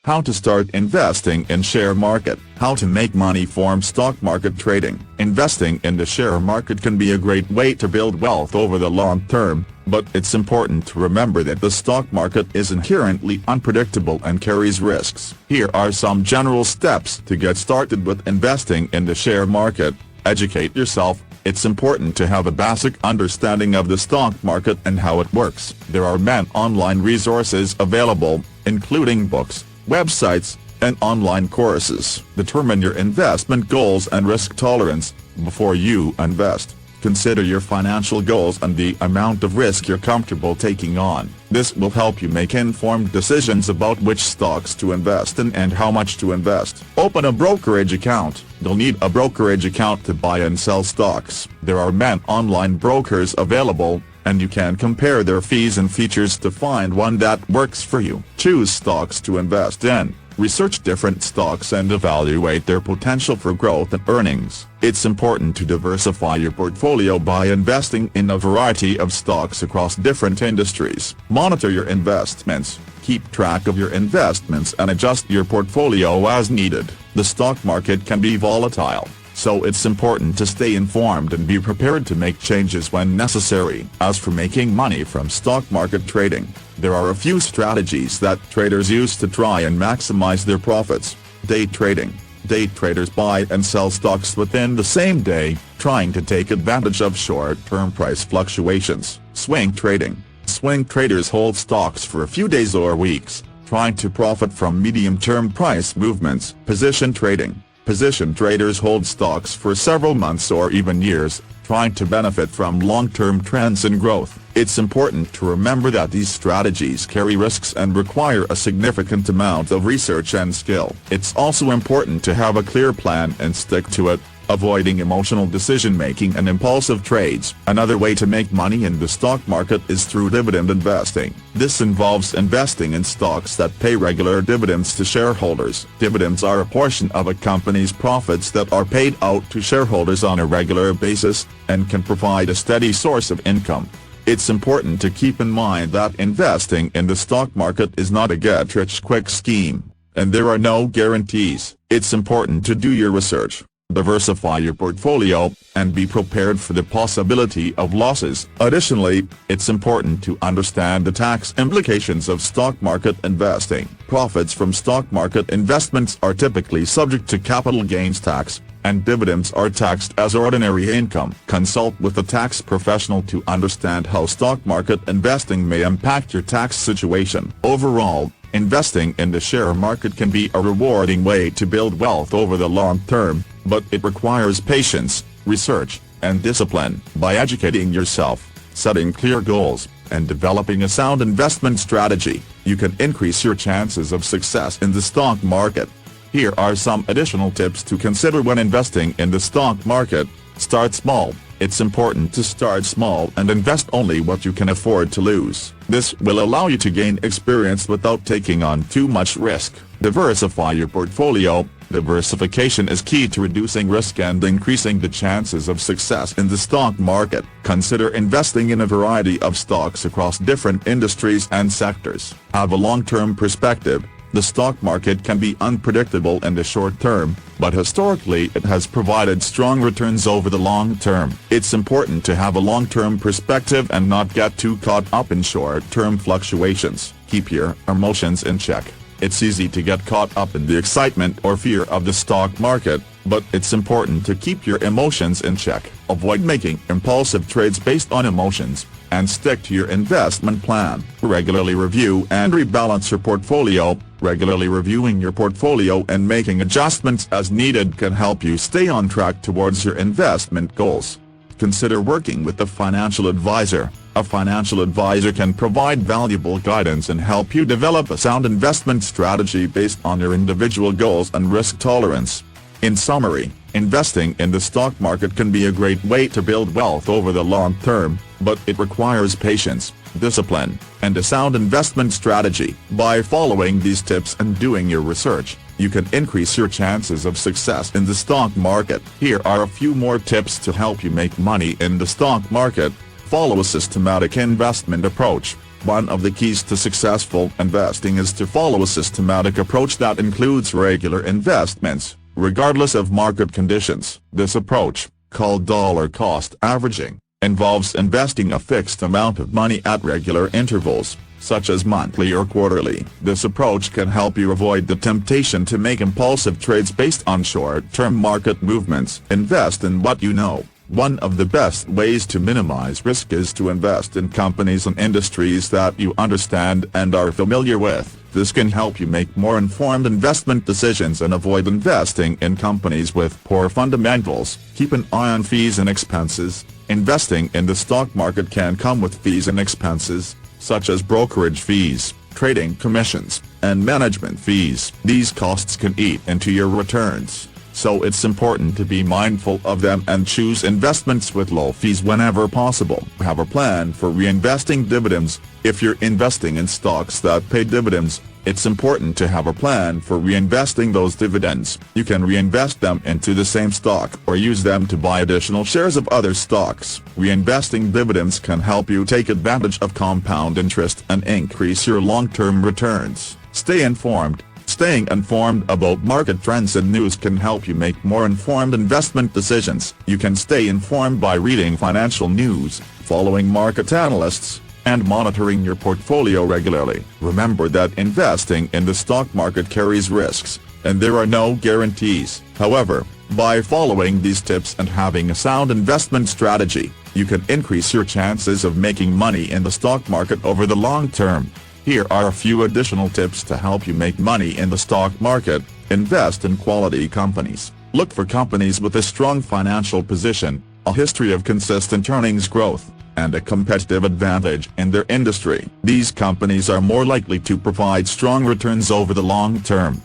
How to start investing in share market. How to make money from stock market trading. Investing in the share market can be a great way to build wealth over the long term, but it's important to remember that the stock market is inherently unpredictable and carries risks. Here are some general steps to get started with investing in the share market. Educate yourself. It's important to have a basic understanding of the stock market and how it works. There are many online resources available, including books, websites, and online courses. Determine your investment goals and risk tolerance. Before you invest, consider your financial goals and the amount of risk you're comfortable taking on. This will help you make informed decisions about which stocks to invest in and how much to invest. Open a brokerage account. You'll need a brokerage account to buy and sell stocks. There are many online brokers available, and you can compare their fees and features to find one that works for you. Choose stocks to invest in. Research different stocks and evaluate their potential for growth and earnings. It's important to diversify your portfolio by investing in a variety of stocks across different industries. Monitor your investments. Keep track of your investments and adjust your portfolio as needed. The stock market can be volatile, so it's important to stay informed and be prepared to make changes when necessary. As for making money from stock market trading, there are a few strategies that traders use to try and maximize their profits. Day trading. Day traders buy and sell stocks within the same day, trying to take advantage of short-term price fluctuations. Swing trading. Swing traders hold stocks for a few days or weeks, trying to profit from medium-term price movements. Position trading. Position traders hold stocks for several months or even years, trying to benefit from long-term trends and growth. It's important to remember that these strategies carry risks and require a significant amount of research and skill. It's also important to have a clear plan and stick to it, avoiding emotional decision-making and impulsive trades. Another way to make money in the stock market is through dividend investing. This involves investing in stocks that pay regular dividends to shareholders. Dividends are a portion of a company's profits that are paid out to shareholders on a regular basis, and can provide a steady source of income. It's important to keep in mind that investing in the stock market is not a get-rich-quick scheme, and there are no guarantees. It's important to do your research, diversify your portfolio, and be prepared for the possibility of losses. Additionally, it's important to understand the tax implications of stock market investing. Profits from stock market investments are typically subject to capital gains tax, and dividends are taxed as ordinary income. Consult with a tax professional to understand how stock market investing may impact your tax situation. Overall, investing in the share market can be a rewarding way to build wealth over the long term, but it requires patience, research, and discipline. By educating yourself, setting clear goals, and developing a sound investment strategy, you can increase your chances of success in the stock market. Here are some additional tips to consider when investing in the stock market. Start small. It's important to start small and invest only what you can afford to lose. This will allow you to gain experience without taking on too much risk. Diversify your portfolio. Diversification is key to reducing risk and increasing the chances of success in the stock market. Consider investing in a variety of stocks across different industries and sectors. Have a long-term perspective. The stock market can be unpredictable in the short term, but historically it has provided strong returns over the long term. It's important to have a long-term perspective and not get too caught up in short-term fluctuations. Keep your emotions in check. It's easy to get caught up in the excitement or fear of the stock market, but it's important to keep your emotions in check. Avoid making impulsive trades based on emotions, and stick to your investment plan. Regularly review and rebalance your portfolio. Regularly reviewing your portfolio and making adjustments as needed can help you stay on track towards your investment goals. Consider working with a financial advisor. A financial advisor can provide valuable guidance and help you develop a sound investment strategy based on your individual goals and risk tolerance. In summary, investing in the stock market can be a great way to build wealth over the long term, but it requires patience, discipline, and a sound investment strategy. By following these tips and doing your research, you can increase your chances of success in the stock market. Here are a few more tips to help you make money in the stock market. Follow a systematic investment approach. One of the keys to successful investing is to follow a systematic approach that includes regular investments, regardless of market conditions. This approach, called dollar cost averaging, involves investing a fixed amount of money at regular intervals, such as monthly or quarterly. This approach can help you avoid the temptation to make impulsive trades based on short-term market movements. Invest in what you know. One of the best ways to minimize risk is to invest in companies and industries that you understand and are familiar with. This can help you make more informed investment decisions and avoid investing in companies with poor fundamentals. Keep an eye on fees and expenses. Investing in the stock market can come with fees and expenses, such as brokerage fees, trading commissions, and management fees. These costs can eat into your returns, so it's important to be mindful of them and choose investments with low fees whenever possible. Have a plan for reinvesting dividends. If you're investing in stocks that pay dividends, it's important to have a plan for reinvesting those dividends. You can reinvest them into the same stock or use them to buy additional shares of other stocks. Reinvesting dividends can help you take advantage of compound interest and increase your long-term returns. Stay informed. Staying informed about market trends and news can help you make more informed investment decisions. You can stay informed by reading financial news, following market analysts, and monitoring your portfolio regularly. Remember that investing in the stock market carries risks, and there are no guarantees. However, by following these tips and having a sound investment strategy, you can increase your chances of making money in the stock market over the long term. Here are a few additional tips to help you make money in the stock market. Invest in quality companies. Look for companies with a strong financial position, a history of consistent earnings growth, and a competitive advantage in their industry. These companies are more likely to provide strong returns over the long term.